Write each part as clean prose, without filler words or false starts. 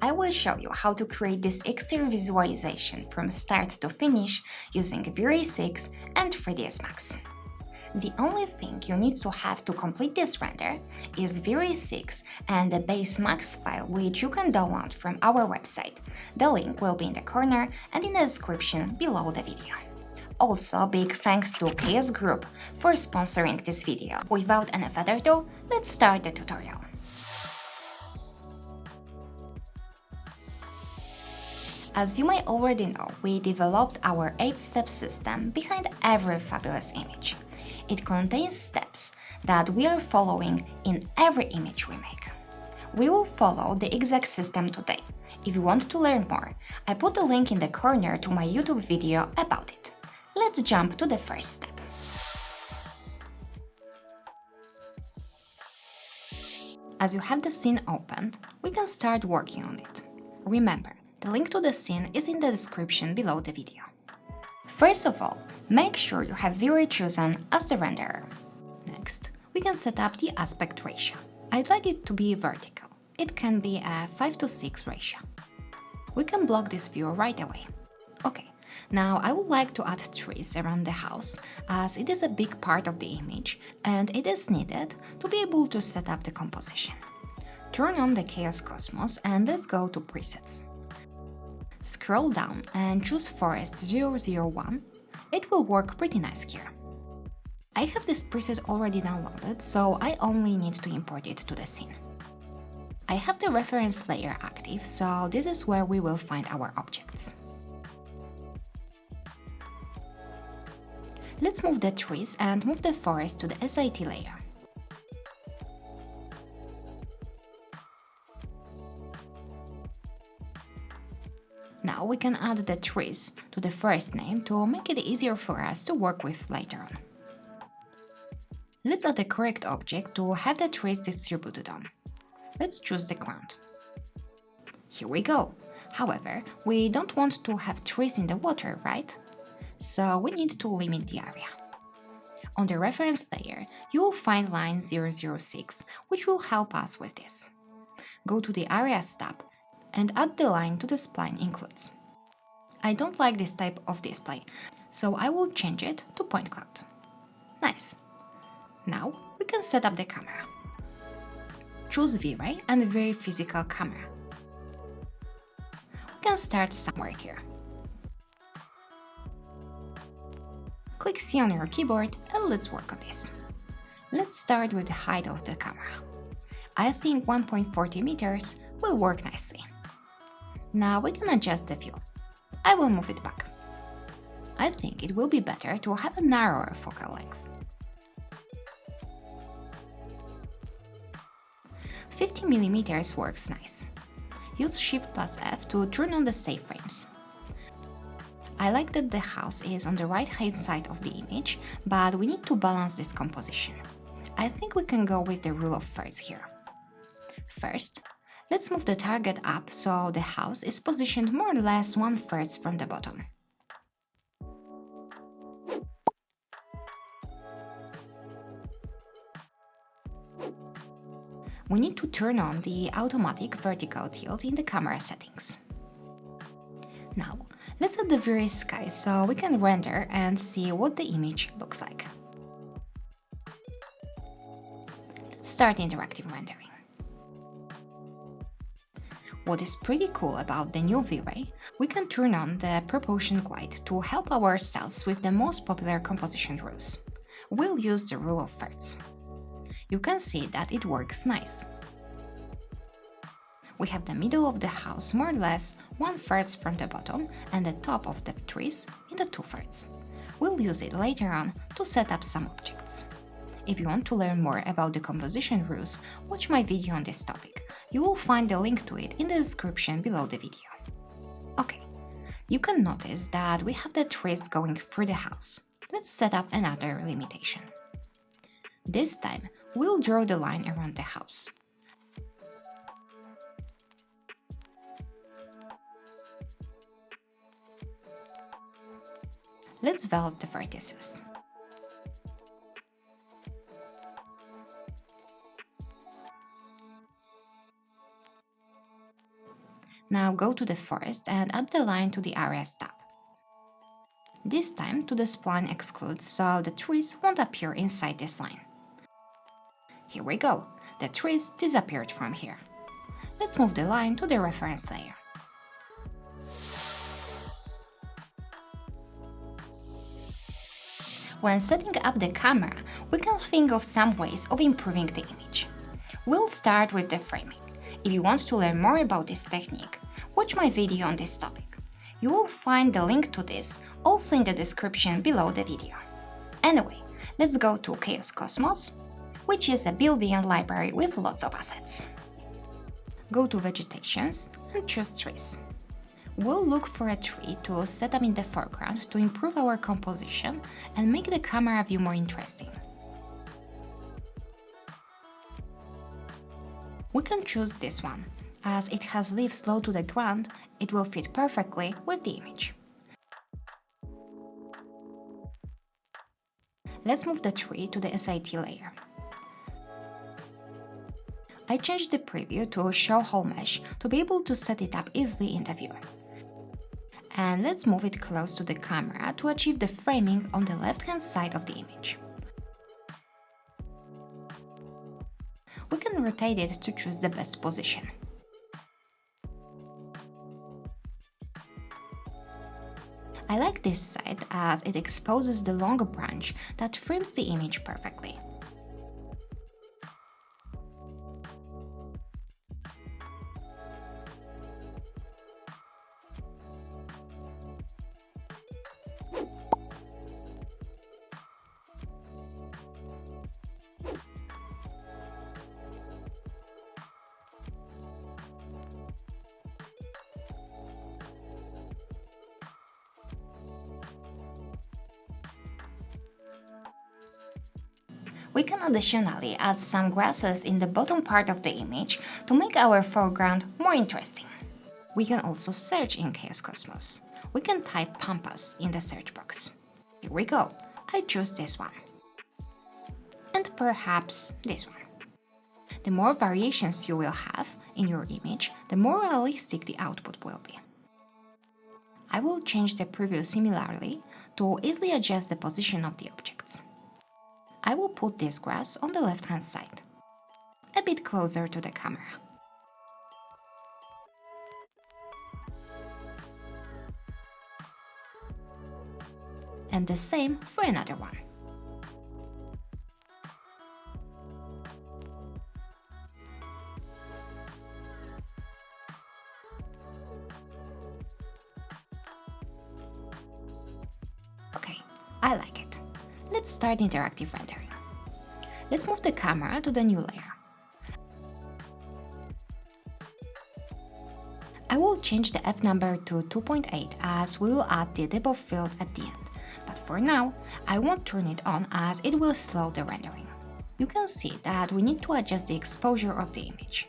I will show you how to create this exterior visualization from start to finish using Vray 6 and 3ds Max. The only thing you need to have to complete this render is Vray 6 and the base Max file, which you can download from our website. The link will be in the corner and in the description below the video. Also, big thanks to KS Group for sponsoring this video. Without any further ado, let's start the tutorial. As you may already know, we developed our 8-step system behind every fabulous image. It contains steps that we are following in every image we make. We will follow the exact system today. If you want to learn more, I put a link in the corner to my YouTube video about it. Let's jump to the first step. As you have the scene opened, we can start working on it. Remember, the link to the scene is in the description below the video. First of all, make sure you have Vray chosen as the renderer. Next, we can set up the aspect ratio. I'd like it to be vertical. It can be a 5:6 ratio. We can block this view right away. Okay, now I would like to add trees around the house, as it is a big part of the image and it is needed to be able to set up the composition. Turn on the Chaos Cosmos and let's go to presets. Scroll down and choose Forest 001. It will work pretty nice here. I have this preset already downloaded, so I only need to import it to the scene. I have the reference layer active, so this is where we will find our objects. Let's move the trees and move the forest to the SIT layer. Now we can add the trees to the first name to make it easier for us to work with later on. Let's add the correct object to have the trees distributed on. Let's choose the ground. Here we go. However, we don't want to have trees in the water, right? So we need to limit the area. On the reference layer, you will find line 006, which will help us with this. Go to the Areas tab and add the line to the spline includes. I don't like this type of display, so I will change it to point cloud. Nice. Now we can set up the camera. Choose Vray and Vray physical camera. We can start somewhere here. Click C on your keyboard and let's work on this. Let's start with the height of the camera. I think 1.40 meters will work nicely. Now we can adjust the view. I will move it back. I think it will be better to have a narrower focal length. 50 mm works nice. Use Shift+F to turn on the save frames. I like that the house is on the right-hand side of the image, but we need to balance this composition. I think we can go with the rule of thirds here. First, let's move the target up so the house is positioned more or less 1/3 from the bottom. We need to turn on the automatic vertical tilt in the camera settings. Now, let's add the Vray sky so we can render and see what the image looks like. Let's start interactive rendering. What is pretty cool about the new Vray, we can turn on the proportion guide to help ourselves with the most popular composition rules. We'll use the rule of thirds. You can see that it works nice. We have the middle of the house more or less 1/3 from the bottom and the top of the trees in the 2/3. We'll use it later on to set up some objects. If you want to learn more about the composition rules, watch my video on this topic. You will find the link to it in the description below the video. Okay, you can notice that we have the trees going through the house. Let's set up another limitation. This time, we'll draw the line around the house. Let's velvet the vertices. Now go to the forest and add the line to the Areas tab. This time to the spline exclude so the trees won't appear inside this line. Here we go, the trees disappeared from here. Let's move the line to the reference layer. When setting up the camera, we can think of some ways of improving the image. We'll start with the framing. If you want to learn more about this technique, watch my video on this topic. You will find the link to this also in the description below the video. Anyway, let's go to Chaos Cosmos, which is a built-in library with lots of assets. Go to Vegetations and choose Trees. We'll look for a tree to set up in the foreground to improve our composition and make the camera view more interesting. We can choose this one. As it has leaves low to the ground, it will fit perfectly with the image. Let's move the tree to the SIT layer. I changed the preview to Show Whole Mesh to be able to set it up easily in the view. And let's move it close to the camera to achieve the framing on the left-hand side of the image. We can rotate it to choose the best position. I like this side as it exposes the long branch that frames the image perfectly. We can additionally add some grasses in the bottom part of the image to make our foreground more interesting. We can also search in Chaos Cosmos. We can type Pampas in the search box. Here we go, I choose this one. And perhaps this one. The more variations you will have in your image, the more realistic the output will be. I will change the preview similarly to easily adjust the position of the objects. I will put this grass on the left-hand side, a bit closer to the camera. And the same for another one. Okay, I like it. Let's start interactive rendering. Let's move the camera to the new layer. I will change the F number to 2.8 as we will add the depth field at the end, but for now, I won't turn it on as it will slow the rendering. You can see that we need to adjust the exposure of the image.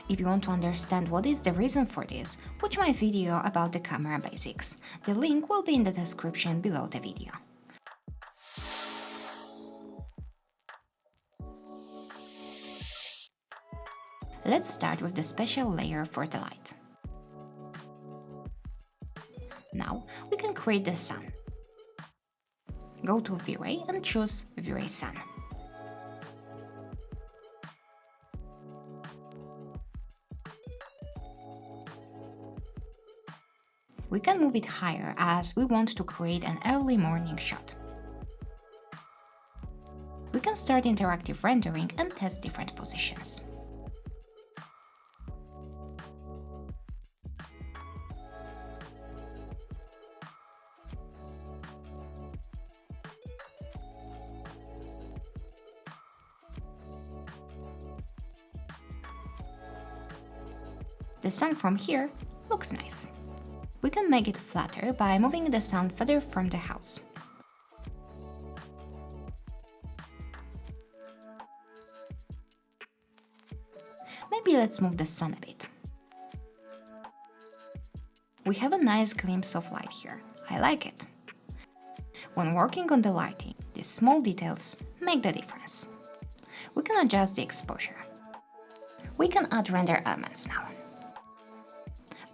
If you want to understand what is the reason for this, watch my video about the camera basics. The link will be in the description below the video. Let's start with the special layer for the light. Now we can create the sun. Go to V-Ray and choose V-Ray Sun. We can move it higher as we want to create an early morning shot. We can start interactive rendering and test different positions. The sun from here looks nice. We can make it flatter by moving the sun further from the house. Maybe let's move the sun a bit. We have a nice glimpse of light here. I like it. When working on the lighting, these small details make the difference. We can adjust the exposure. We can add render elements now.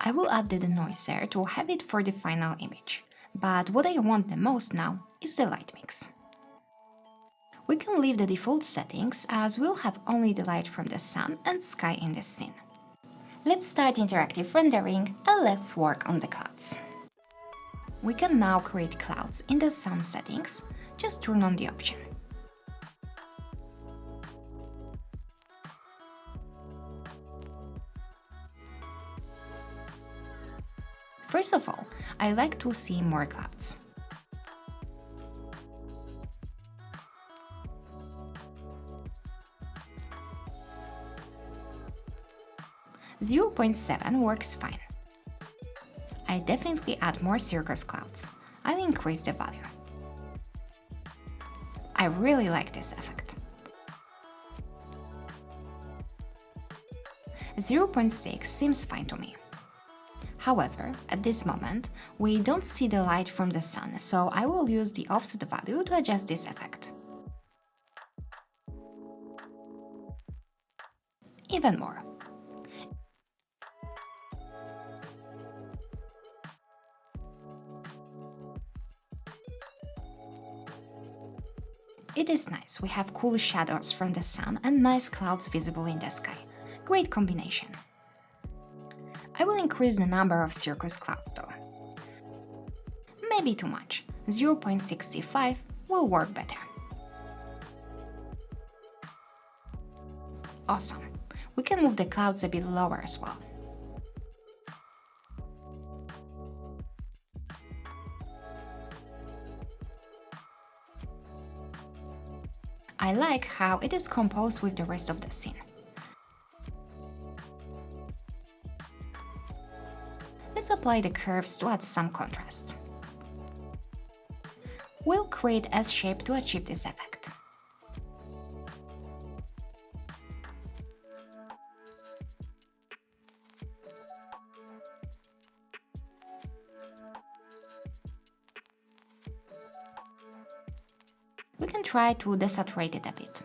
I will add the denoiser to have it for the final image, but what I want the most now is the light mix. We can leave the default settings as we'll have only the light from the sun and sky in the scene. Let's start interactive rendering and let's work on the clouds. We can now create clouds in the sun settings, just turn on the option. First of all, I like to see more clouds. .7 works fine. I definitely add more circus clouds. I'll increase the value. I really like this effect. 0.6 seems fine to me. However, at this moment, we don't see the light from the sun, so I will use the offset value to adjust this effect. Even more. It is nice, we have cool shadows from the sun and nice clouds visible in the sky. Great combination. I will increase the number of circus clouds though. Maybe too much, 0.65 will work better. Awesome, we can move the clouds a bit lower as well. I like how it is composed with the rest of the scene. Let's apply the curves to add some contrast. We'll create S shape to achieve this effect. We can try to desaturate it a bit.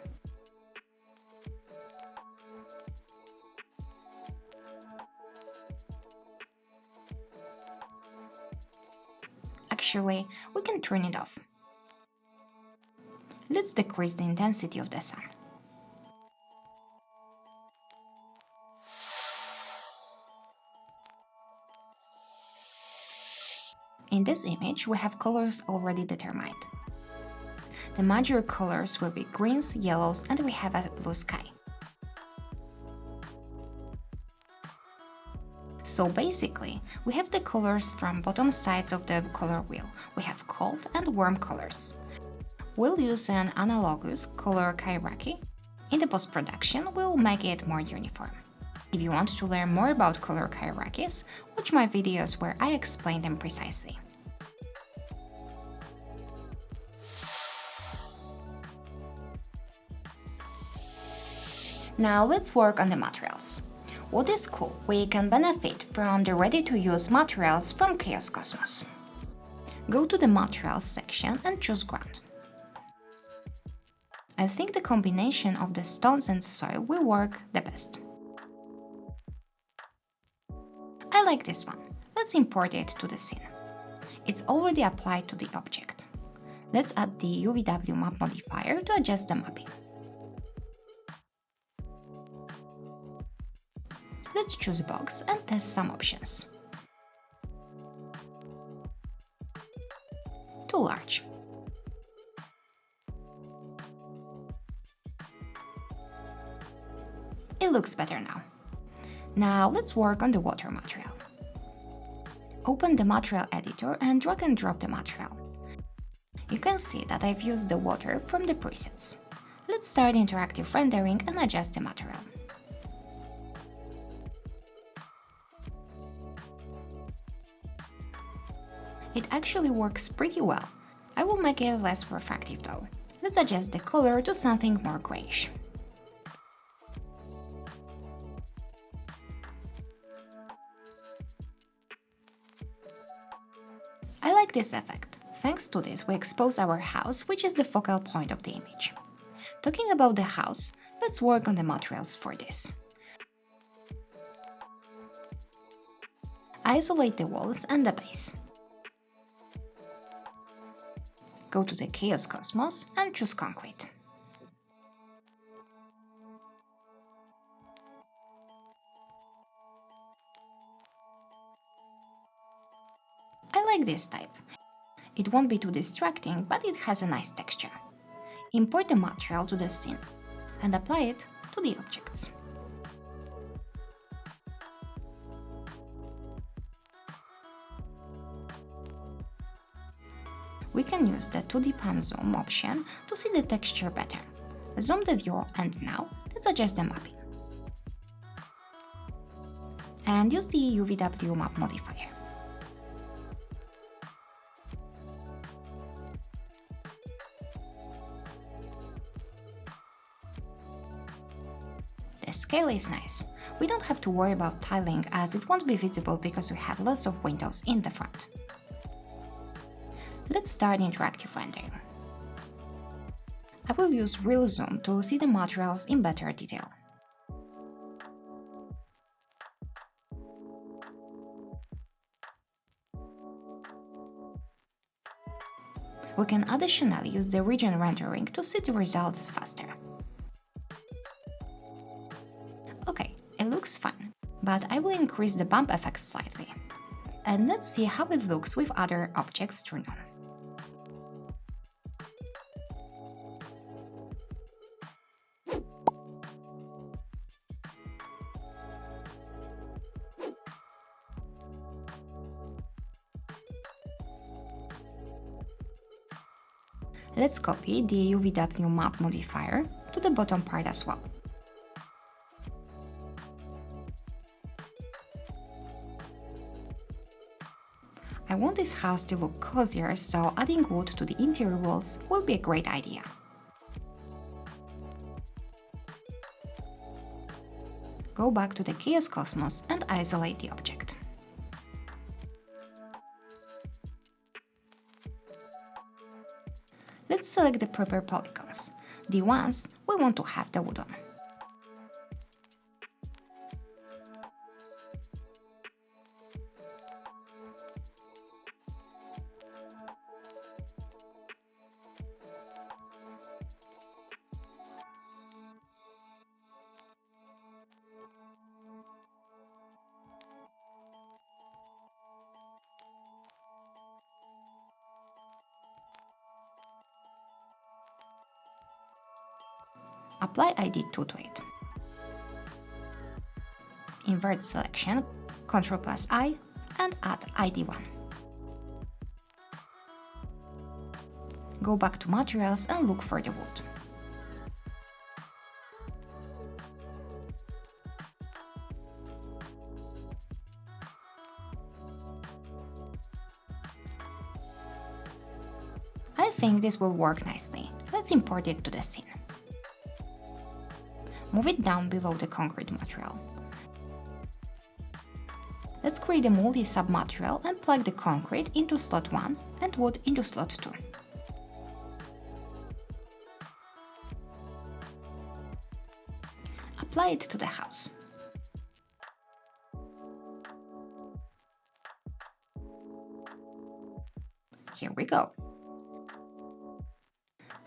Actually, we can turn it off. Let's decrease the intensity of the sun. In this image, we have colors already determined. The major colors will be greens, yellows, and we have a blue sky. So basically, we have the colors from bottom sides of the color wheel. We have cold and warm colors. We'll use an analogous color hierarchy. In the post-production, we'll make it more uniform. If you want to learn more about color hierarchies, watch my videos where I explain them precisely. Now let's work on the materials. What is cool, we can benefit from the ready-to-use materials from Chaos Cosmos. Go to the Materials section and choose Ground. I think the combination of the stones and soil will work the best. I like this one. Let's import it to the scene. It's already applied to the object. Let's add the UVW map modifier to adjust the mapping. Let's choose a box and test some options. Too large. It looks better now. Now let's work on the water material. Open the material editor and drag and drop the material. You can see that I've used the water from the presets. Let's start interactive rendering and adjust the material. It actually works pretty well. I will make it less refractive though. Let's adjust the color to something more grayish. I like this effect. Thanks to this, we expose our house, which is the focal point of the image. Talking about the house, let's work on the materials for this. Isolate the walls and the base. Go to the Chaos Cosmos and choose Concrete. I like this type. It won't be too distracting, but it has a nice texture. Import the material to the scene and apply it to the objects. We can use the 2D pan zoom option to see the texture better. Zoom the view and now let's adjust the mapping. And use the UVW map modifier. The scale is nice. We don't have to worry about tiling as it won't be visible because we have lots of windows in the front. Let's start interactive rendering. I will use real zoom to see the materials in better detail. We can additionally use the region rendering to see the results faster. Okay, it looks fine, but I will increase the bump effect slightly. And let's see how it looks with other objects turned on. Let's copy the UVW map modifier to the bottom part as well. I want this house to look cozier, so adding wood to the interior walls will be a great idea. Go back to the Chaos Cosmos and isolate the object. Let's select the proper polygons, the ones we want to have the wood on. Apply ID2 to it. Invert selection, Ctrl+I, and add ID1. Go back to materials and look for the wood. I think this will work nicely. Let's import it to the scene. Move it down below the concrete material. Let's create a multi-sub-material and plug the concrete into slot 1 and wood into slot 2. Apply it to the house. Here we go.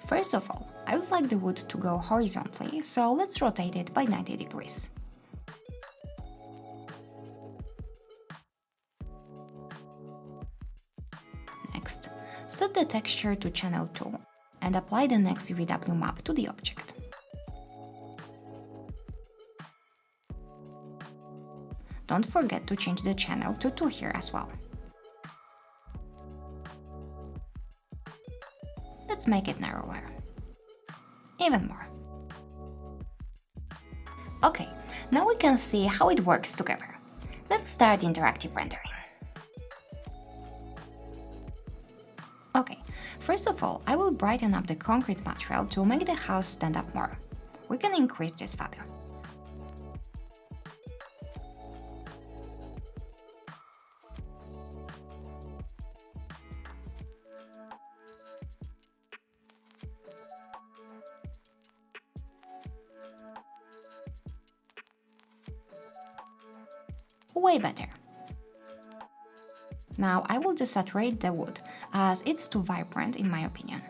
First of all, I would like the wood to go horizontally, so let's rotate it by 90 degrees. Next, set the texture to channel 2 and apply the next UVW map to the object. Don't forget to change the channel to 2 here as well. Let's make it narrower. Even more. Okay, now we can see how it works together. Let's start interactive rendering. Okay, first of all, I will brighten up the concrete material to make the house stand up more. We can increase this value. Way better. Now I will desaturate the wood, as it's too vibrant in my opinion.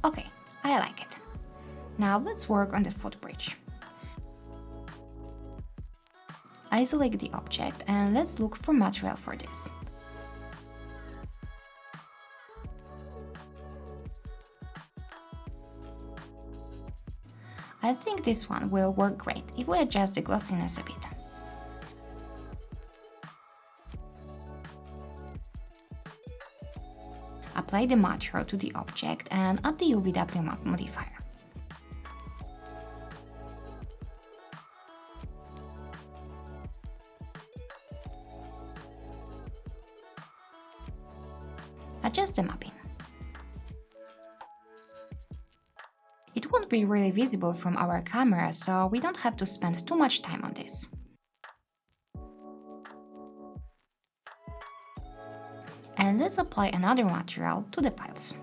Okay, I like it. Now let's work on the footbridge. Isolate the object and let's look for material for this. I think this one will work great if we adjust the glossiness a bit. Apply the material to the object and add the UVW map modifier. Adjust the mapping. It won't be really visible from our camera, so we don't have to spend too much time on this. And let's apply another material to the piles.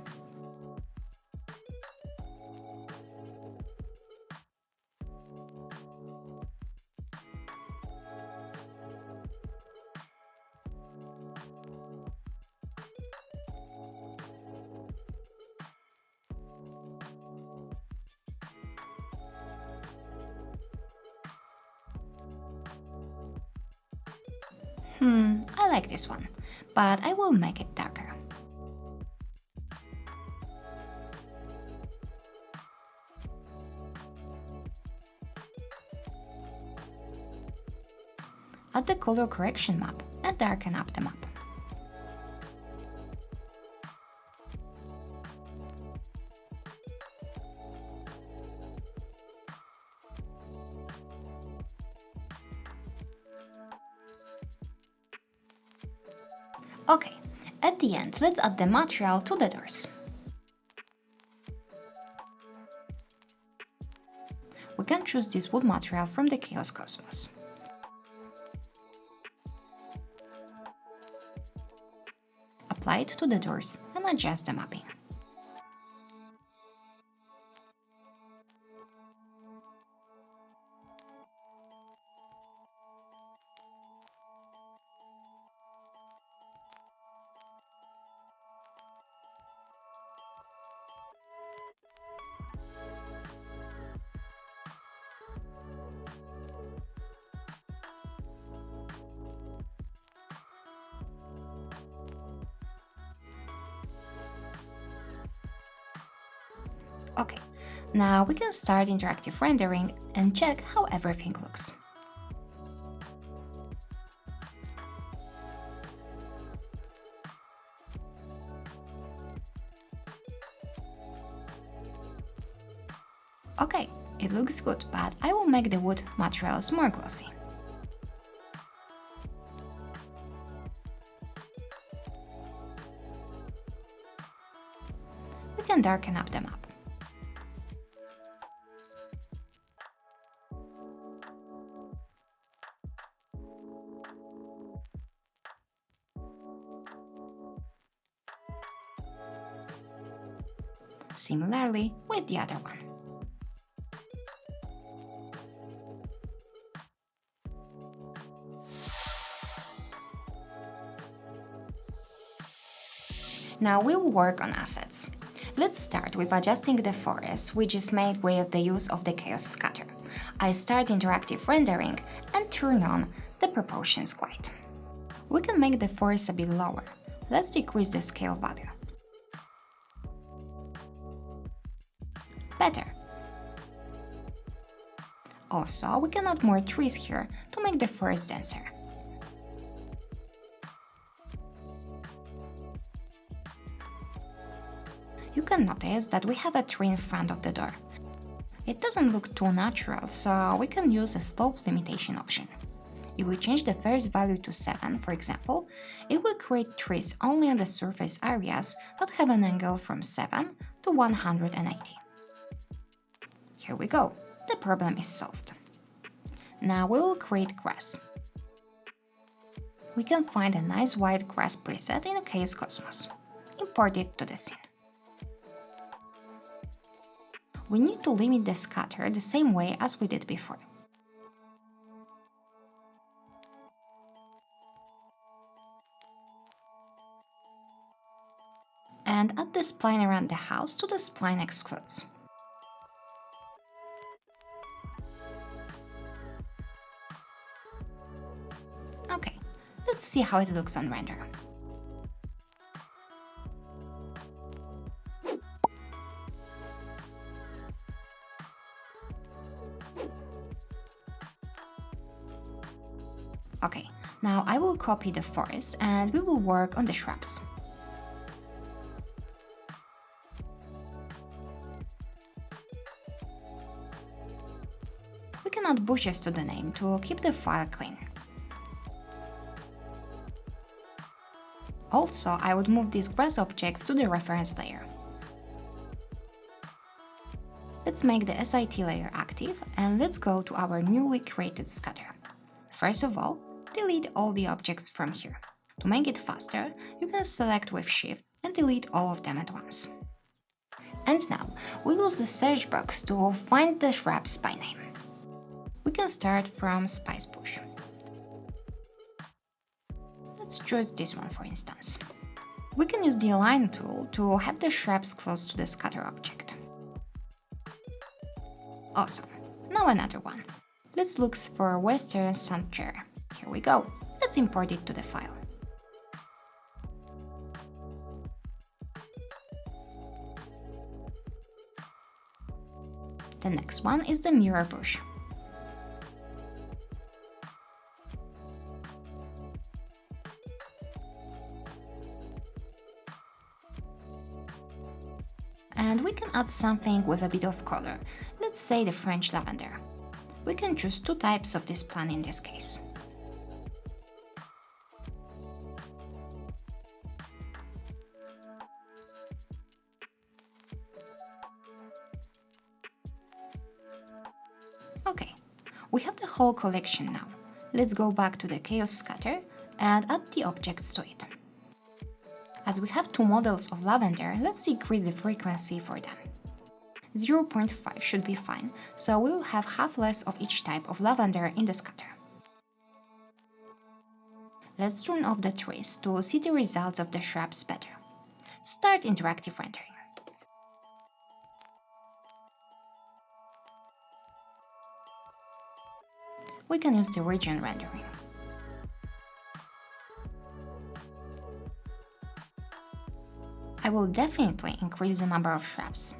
I like this one, but I will make it darker. Add the color correction map and darken up the map. Okay, at the end, let's add the material to the doors. We can choose this wood material from the Chaos Cosmos. Apply it to the doors and adjust the mapping. Okay, now we can start interactive rendering and check how everything looks. Okay, it looks good, but I will make the wood materials more glossy. We can darken up the map. Similarly with the other one. Now we'll work on assets. Let's start with adjusting the forest, which is made with the use of the Chaos Scatter. I start interactive rendering and turn on the proportions quite. We can make the forest a bit lower. Let's decrease the scale value. Better. Also, we can add more trees here to make the forest denser. You can notice that we have a tree in front of the door. It doesn't look too natural, so we can use a slope limitation option. If we change the first value to 7, for example, it will create trees only on the surface areas that have an angle from 7 to 180. Here we go. The problem is solved. Now we will create grass. We can find a nice white grass preset in Chaos Cosmos. Import it to the scene. We need to limit the scatter the same way as we did before. And add the spline around the house to the spline excludes. Okay, let's see how it looks on render. Okay, now I will copy the forest and we will work on the shrubs. We can add bushes to the name to keep the file clean. Also, I would move these grass objects to the reference layer. Let's make the SIT layer active and let's go to our newly created scatter. First of all, delete all the objects from here. To make it faster, you can select with Shift and delete all of them at once. And now, we use the search box to find the shrubs by name. We can start from Spice Bush. Let's choose this one for instance. We can use the Align tool to have the shrubs close to the scatter object. Awesome. Now another one. Let's look for Western Sun Chair. Here we go. Let's import it to the file. The next one is the Mirror Bush. And we can add something with a bit of color, let's say the French lavender. We can choose two types of this plant in this case. Okay, we have the whole collection now. Let's go back to the Chaos Scatter and add the objects to it. As we have two models of lavender, let's decrease the frequency for them. 0.5 should be fine, so we will have half less of each type of lavender in the scatter. Let's turn off the trees to see the results of the shrubs better. Start interactive rendering. We can use the region rendering. I will definitely increase the number of shrubs.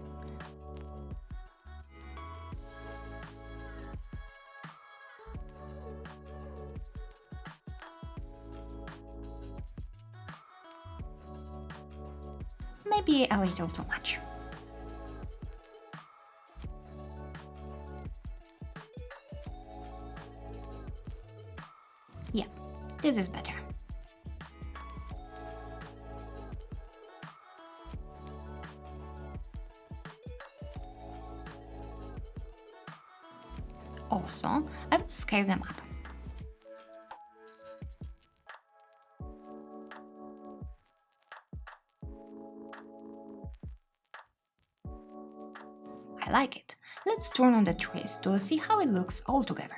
Maybe a little too much. Yeah, this is better. Also, I would scale them up. I like it. Let's turn on the trees to see how it looks all together.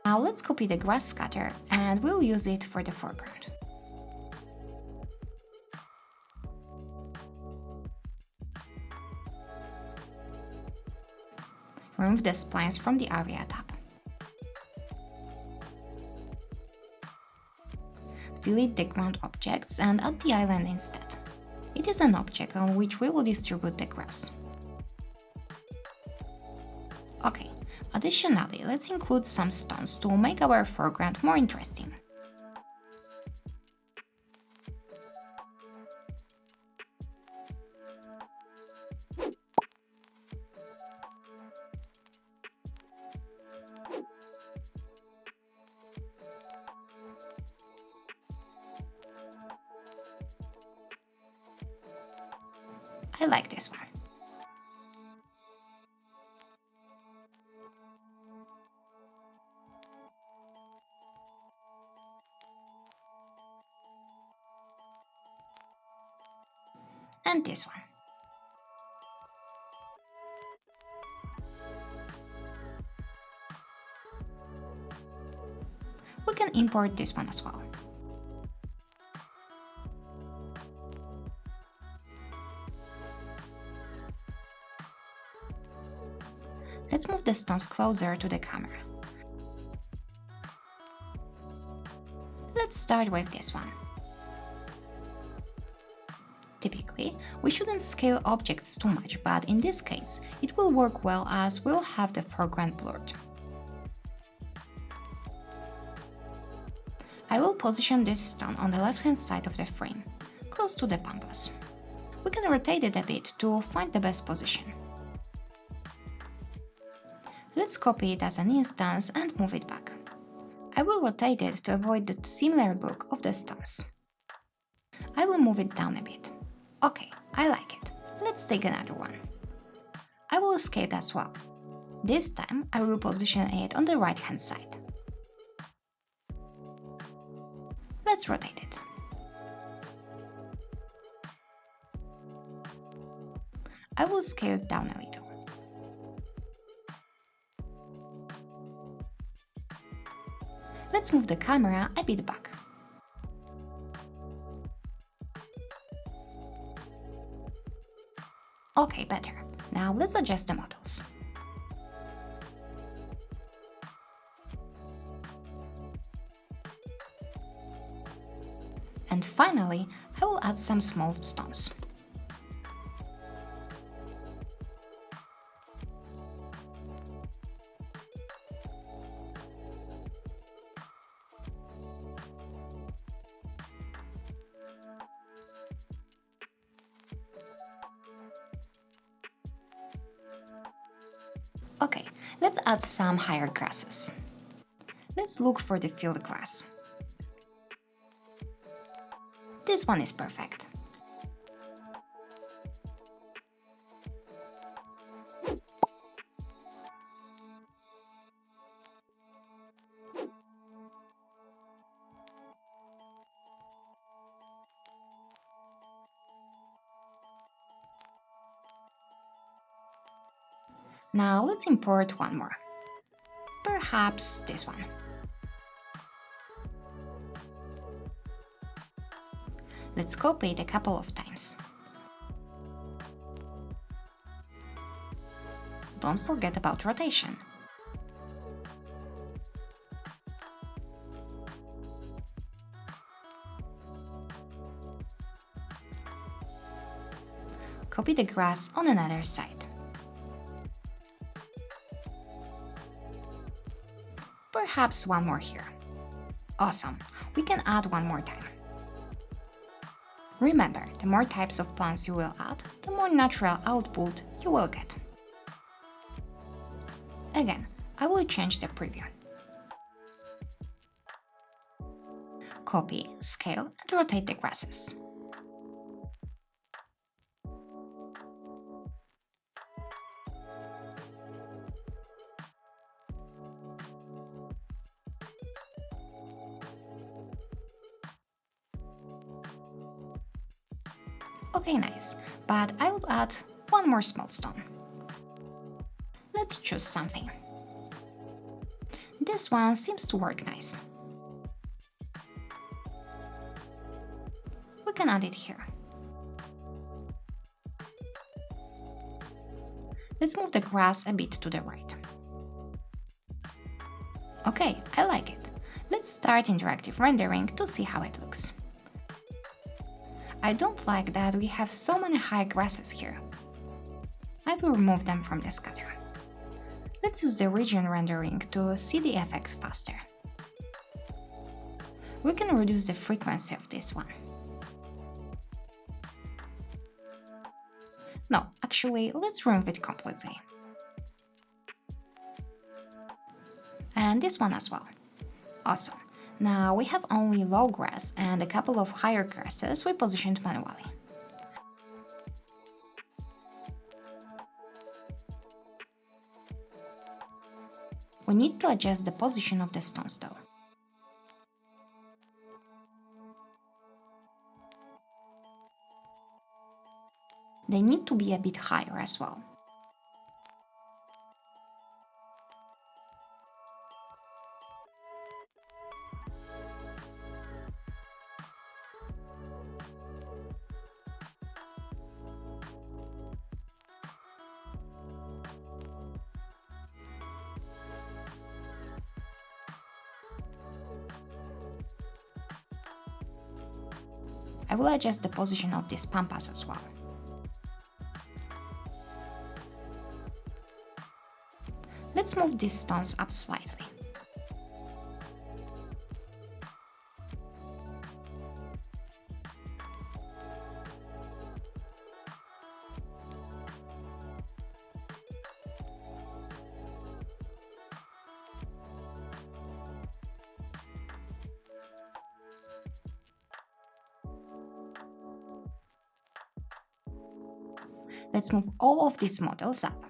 Now let's copy the grass scatter and we'll use it for the foreground. Remove the splines from the Area tab. Delete the ground objects and add the island instead. It is an object on which we will distribute the grass. Okay, additionally, let's include some stones to make our foreground more interesting. I like this one. And this one. We can import this one as well. Let's move the stones closer to the camera. Let's start with this one. Typically, we shouldn't scale objects too much, but in this case, it will work well as we'll have the foreground blurred. I will position this stone on the left-hand side of the frame, close to the pampas. We can rotate it a bit to find the best position. Let's copy it as an instance and move it back. I will rotate it to avoid the similar look of the stones. I will move it down a bit. Okay, I like it. Let's take another one. I will scale it as well. This time I will position it on the right-hand side. Let's rotate it. I will scale it down a little. Let's move the camera a bit back. Okay, better. Now let's adjust the models. And finally, I will add some small stones. Okay, let's add some higher grasses. Let's look for the field grass. This one is perfect. Now let's import one more. Perhaps this one. Let's copy it a couple of times. Don't forget about rotation. Copy the grass on another side. Perhaps one more here. Awesome, we can add one more time. Remember, the more types of plants you will add, the more natural output you will get. Again, I will change the preview. Copy, scale, and rotate the grasses. Okay, nice, but I will add one more small stone. Let's choose something. This one seems to work nice. We can add it here. Let's move the grass a bit to the right. Okay, I like it. Let's start interactive rendering to see how it looks. I don't like that we have so many high grasses here. I will remove them from the scatter. Let's use the region rendering to see the effect faster. We can reduce the frequency of this one. No, actually, let's remove it completely. And this one as well. Awesome. Now we have only low grass and a couple of higher grasses we positioned manually. We need to adjust the position of the stones though. They need to be a bit higher as well. I will adjust the position of these pampas as well. Let's move these stones up slightly. Let's move all of these models up.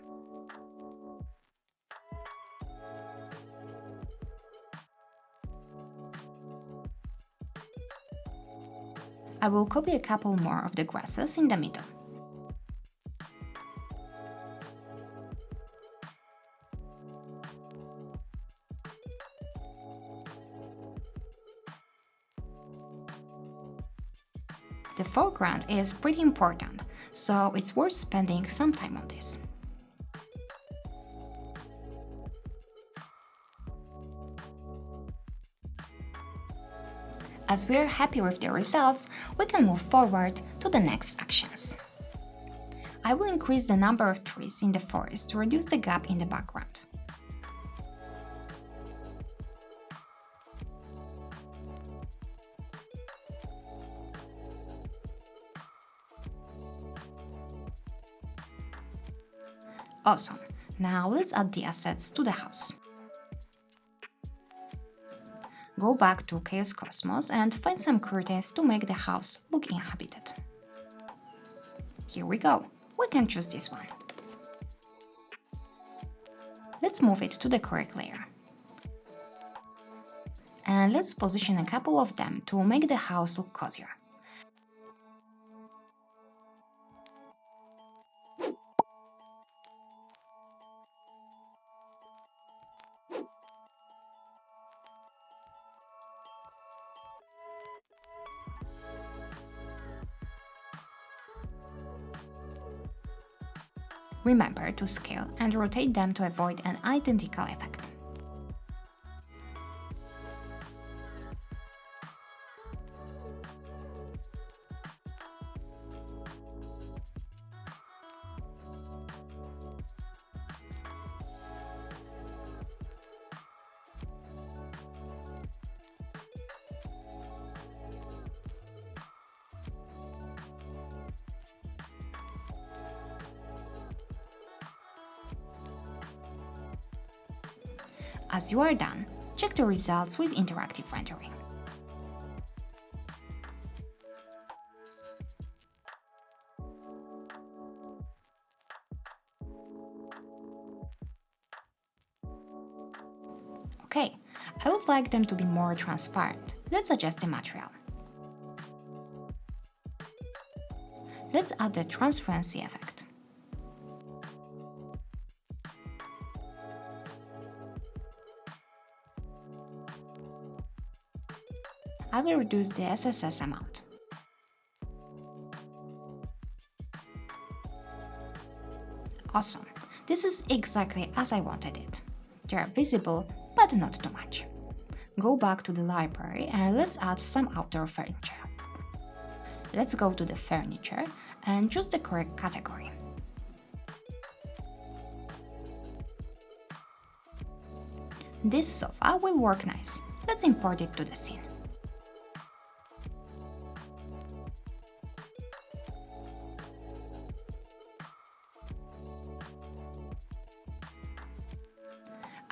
I will copy a couple more of the grasses in the middle. The foreground is pretty important, so it's worth spending some time on this. As we are happy with the results, we can move forward to the next actions. I will increase the number of trees in the forest to reduce the gap in the background. Awesome! Now let's add the assets to the house. Go back to Chaos Cosmos and find some curtains to make the house look inhabited. Here we go. We can choose this one. Let's move it to the correct layer. And let's position a couple of them to make the house look cozier. Remember to scale and rotate them to avoid an identical effect. As you are done, check the results with interactive rendering. Okay, I would like them to be more transparent. Let's adjust the material. Let's add the transparency effect. I will reduce the SSS amount. Awesome! This is exactly as I wanted it. They are visible, but not too much. Go back to the library and let's add some outdoor furniture. Let's go to the furniture and choose the correct category. This sofa will work nice. Let's import it to the scene.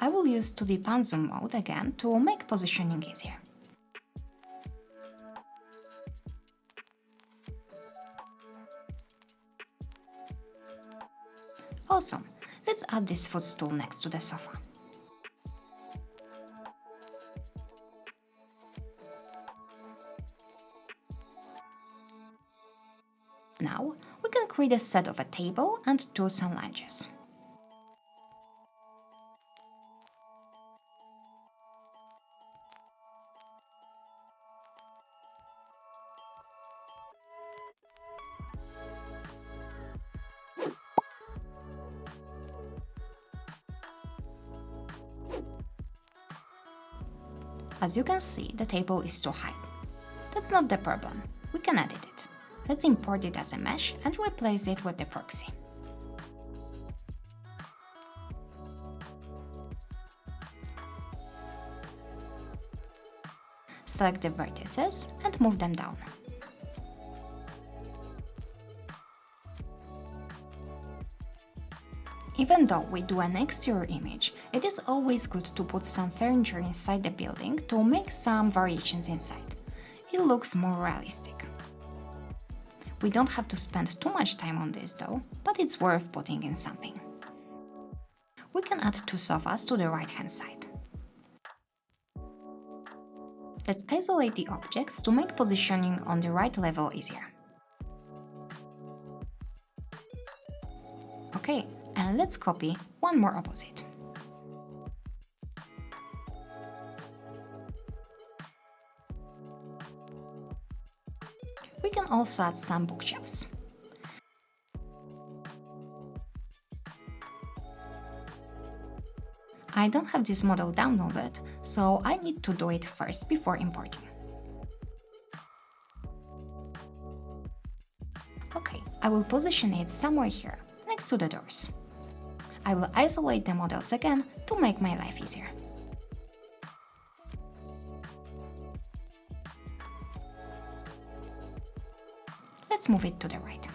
I will use 2D pan zoom mode again to make positioning easier. Awesome! Let's add this footstool next to the sofa. Now, we can create a set of a table and two sun lounges. As you can see, the table is too high. That's not the problem, we can edit it. Let's import it as a mesh and replace it with the proxy. Select the vertices and move them down. Even though we do an exterior image, it is always good to put some furniture inside the building to make some variations inside. It looks more realistic. We don't have to spend too much time on this though, but it's worth putting in something. We can add two sofas to the right-hand side. Let's isolate the objects to make positioning on the right level easier. Okay, and let's copy one more opposite. We can also add some bookshelves. I don't have this model downloaded, so I need to do it first before importing. Okay, I will position it somewhere here, next to the doors. I will isolate the models again to make my life easier. Let's move it to the right.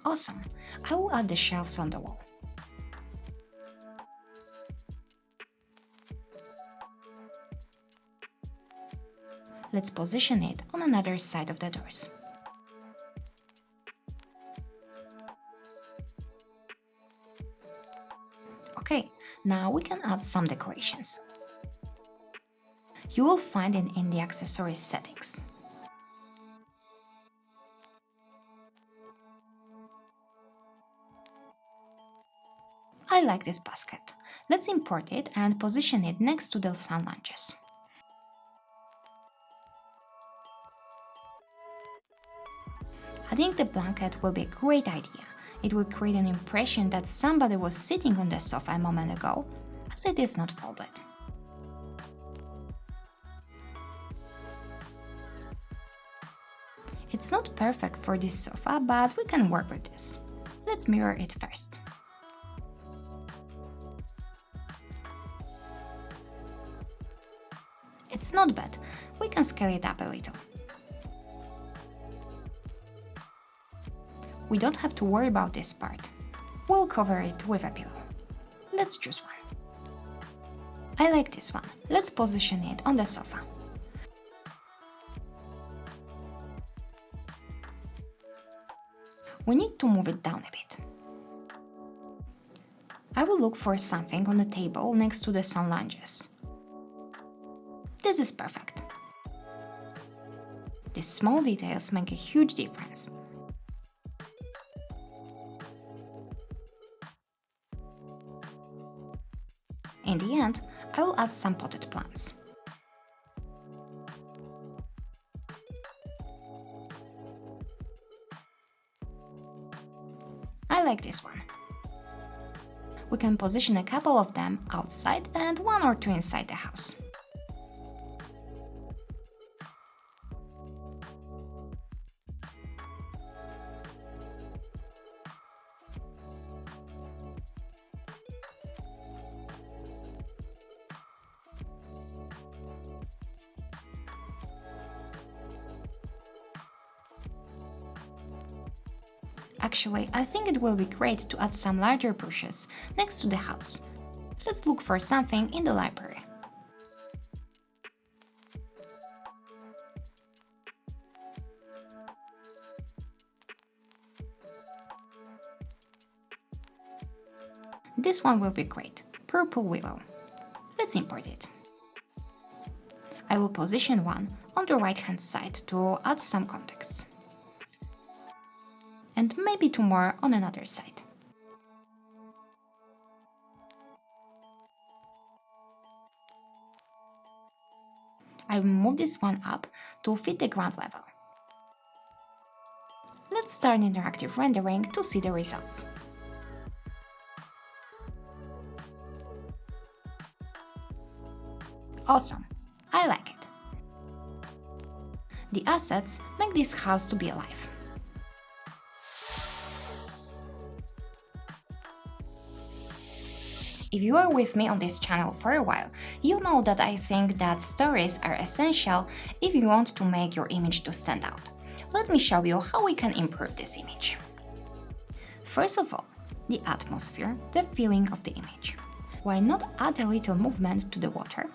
Awesome! I will add the shelves on the wall. Let's position it on another side of the doors. Okay, now we can add some decorations. You will find it in the accessories settings. I like this basket. Let's import it and position it next to the sun lounges. Adding the blanket will be a great idea. It will create an impression that somebody was sitting on the sofa a moment ago, as it is not folded. It's not perfect for this sofa, but we can work with this. Let's mirror it first. It's not bad, we can scale it up a little. We don't have to worry about this part. We'll cover it with a pillow. Let's choose one. I like this one. Let's position it on the sofa. We need to move it down a bit. I will look for something on the table next to the sun lounges. This is perfect. These small details make a huge difference. In the end, I will add some potted plants. I like this one. We can position a couple of them outside and one or two inside the house. Actually, I think it will be great to add some larger bushes next to the house. Let's look for something in the library. This one will be great, purple willow. Let's import it. I will position one on the right hand side to add some context. And maybe 2 more on another side. I will move this one up to fit the ground level. Let's start interactive rendering to see the results. Awesome! I like it. The assets make this house to be alive. If you are with me on this channel for a while, you know that I think that stories are essential if you want to make your image to stand out. Let me show you how we can improve this image. First of all, the atmosphere, the feeling of the image. Why not add a little movement to the water?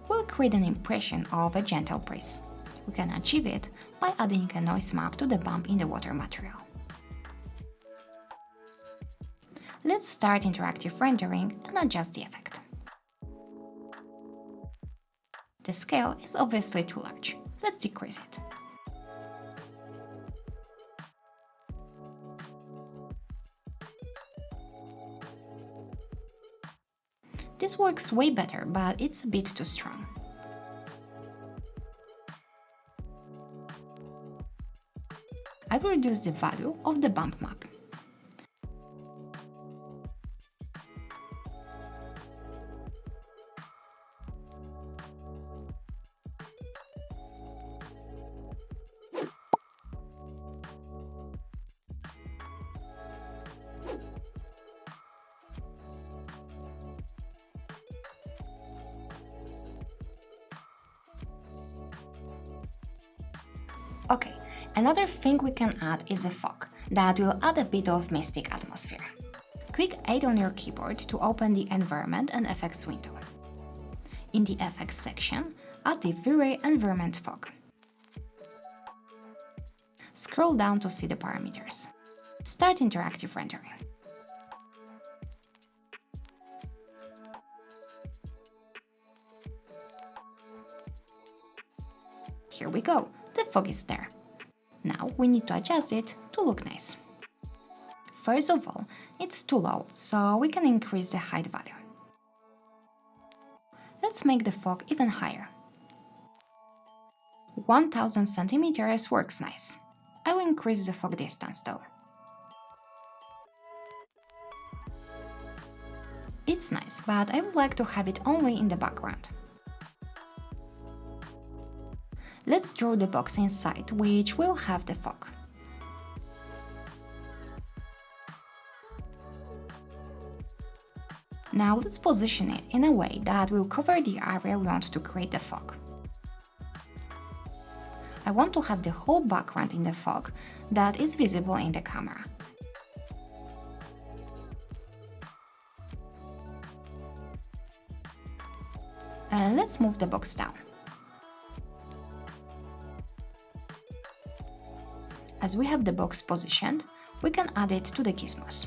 We'll create an impression of a gentle breeze. We can achieve it by adding a noise map to the bump in the water material. Let's start interactive rendering and adjust the effect. The scale is obviously too large. Let's decrease it. This works way better, but it's a bit too strong. I will reduce the value of the bump map. Okay, another thing we can add is a fog that will add a bit of mystic atmosphere. Click 8 on your keyboard to open the Environment and Effects window. In the Effects section, add the V-Ray Environment Fog. Scroll down to see the parameters. Start interactive rendering. Here we go, the fog is there. Now we need to adjust it to look nice. First of all, it's too low, so we can increase the height value. Let's make the fog even higher. 1000 centimeters works nice. I will increase the fog distance though. It's nice, but I would like to have it only in the background. Let's draw the box inside, which will have the fog. Now let's position it in a way that will cover the area we want to create the fog. I want to have the whole background in the fog that is visible in the camera. And let's move the box down. As we have the box positioned, we can add it to the gizmos.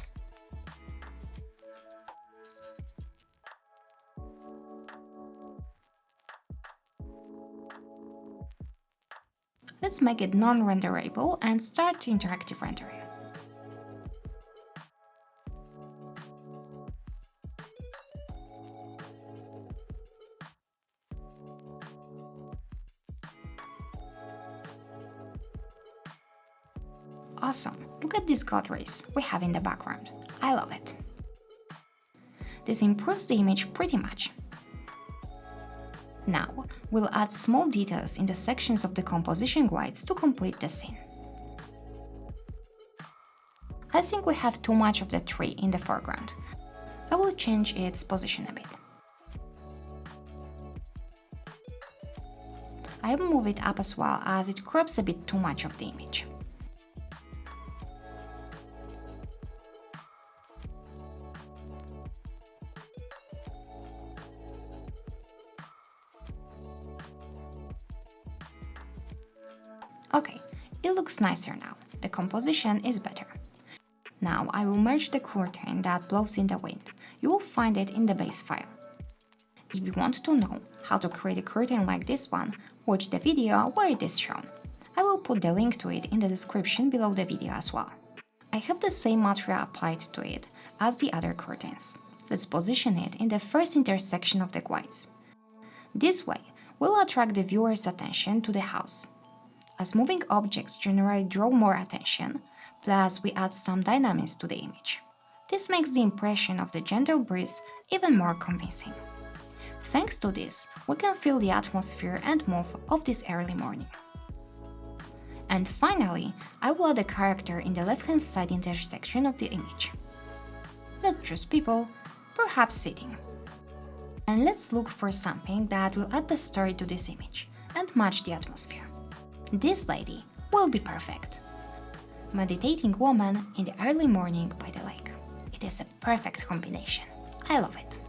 Let's make it non-renderable and start interactive rendering. Awesome! Look at these god rays we have in the background. I love it. This improves the image pretty much. Now, we'll add small details in the sections of the composition guides to complete the scene. I think we have too much of the tree in the foreground. I will change its position a bit. I will move it up as well, as it crops a bit too much of the image. Okay, it looks nicer now. The composition is better. Now I will merge the curtain that blows in the wind. You will find it in the base file. If you want to know how to create a curtain like this one, watch the video where it is shown. I will put the link to it in the description below the video as well. I have the same material applied to it as the other curtains. Let's position it in the first intersection of the quiets. This way, we'll attract the viewer's attention to the house. As moving objects generally draw more attention, plus we add some dynamism to the image. This makes the impression of the gentle breeze even more convincing. Thanks to this, we can feel the atmosphere and mood of this early morning. And finally, I will add a character in the left-hand side intersection of the image. Let's choose people, perhaps sitting. And let's look for something that will add the story to this image and match the atmosphere. This lady will be perfect. Meditating woman in the early morning by the lake. It is a perfect combination. I love it.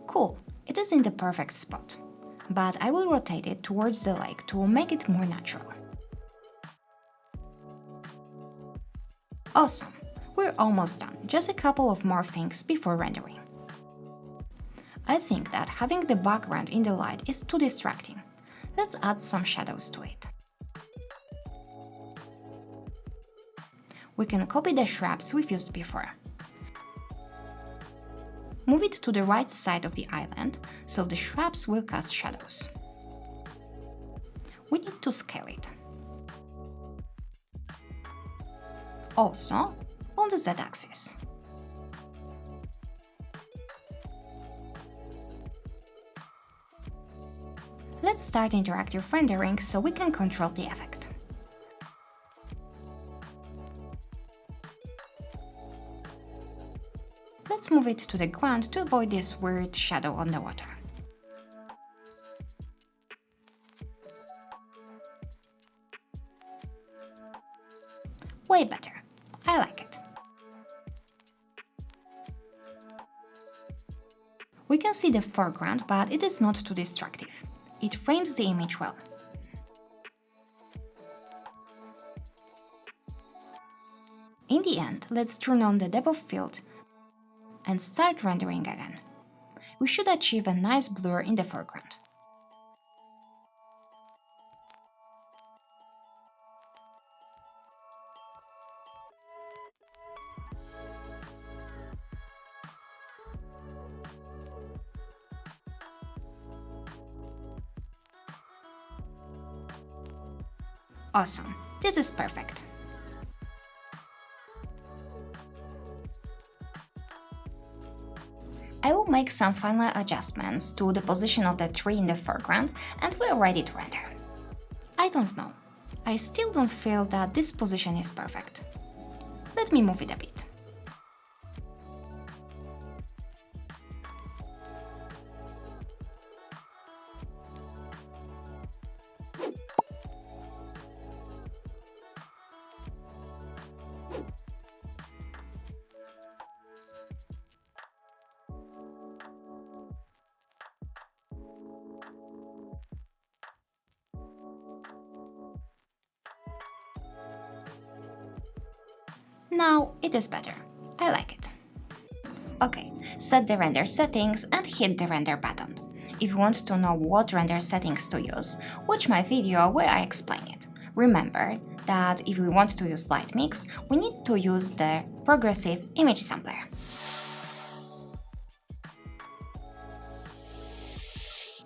Cool, it is in the perfect spot, but I will rotate it towards the lake to make it more natural. Awesome, we're almost done, just a couple of more things before rendering. I think that having the background in the light is too distracting. Let's add some shadows to it. We can copy the shrubs we've used before. Move it to the right side of the island, so the shrubs will cast shadows. We need to scale it. Also, on the Z-axis. Let's start interactive rendering so we can control the effect. Let's move it to the ground to avoid this weird shadow on the water. Way better. I like it. We can see the foreground, but it is not too distractive. It frames the image well. In the end, let's turn on the depth of field and start rendering again. We should achieve a nice blur in the foreground. Awesome, this is perfect. I will make some final adjustments to the position of the tree in the foreground and we're ready to render. I don't know. I still don't feel that this position is perfect. Let me move it a bit. Now it is better. I like it. Okay, set the render settings and hit the render button. If you want to know what render settings to use, watch my video where I explain it. Remember that if we want to use light mix, we need to use the progressive image sampler.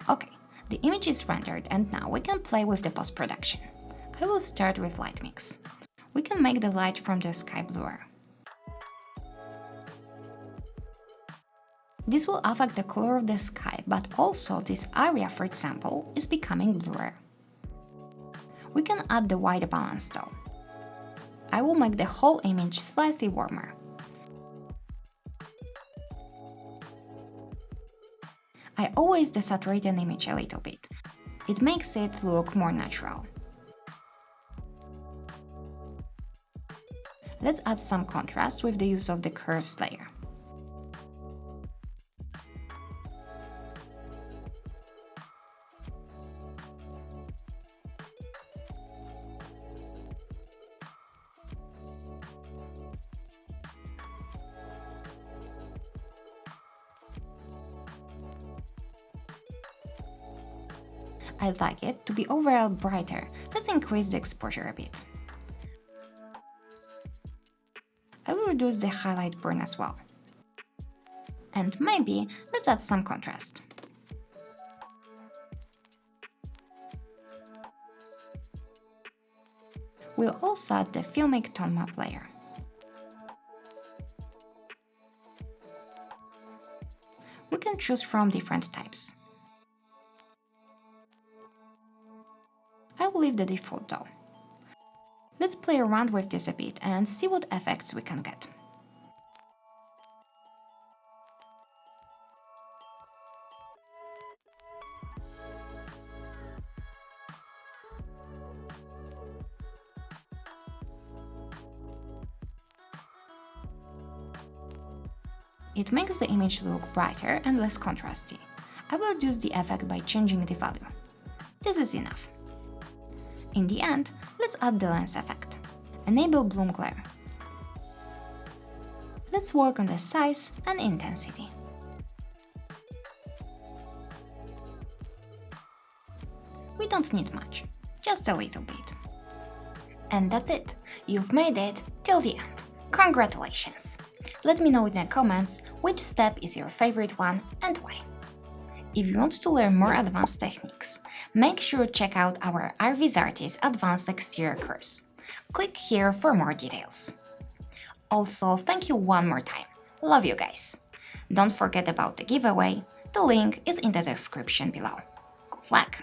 Okay, the image is rendered and now we can play with the post-production. I will start with light mix. We can make the light from the sky bluer. This will affect the color of the sky, but also this area, for example, is becoming bluer. We can add the white balance though. I will make the whole image slightly warmer. I always desaturate an image a little bit. It makes it look more natural. Let's add some contrast with the use of the curves layer. I'd like it to be overall brighter. Let's increase the exposure a bit. I will reduce the highlight burn as well. And maybe let's add some contrast. We'll also add the Filmic tone map layer. We can choose from different types. I will leave the default though. Let's play around with this a bit and see what effects we can get. It makes the image look brighter and less contrasty. I will reduce the effect by changing the value. This is enough. In the end, let's add the lens effect. Enable bloom glare. Let's work on the size and intensity. We don't need much, just a little bit. And that's it. You've made it till the end. Congratulations! Let me know in the comments which step is your favorite one and why. If you want to learn more advanced techniques, make sure to check out our RVizArtist Advanced Exterior course. Click here for more details. Also, thank you one more time. Love you guys. Don't forget about the giveaway. The link is in the description below. Good luck!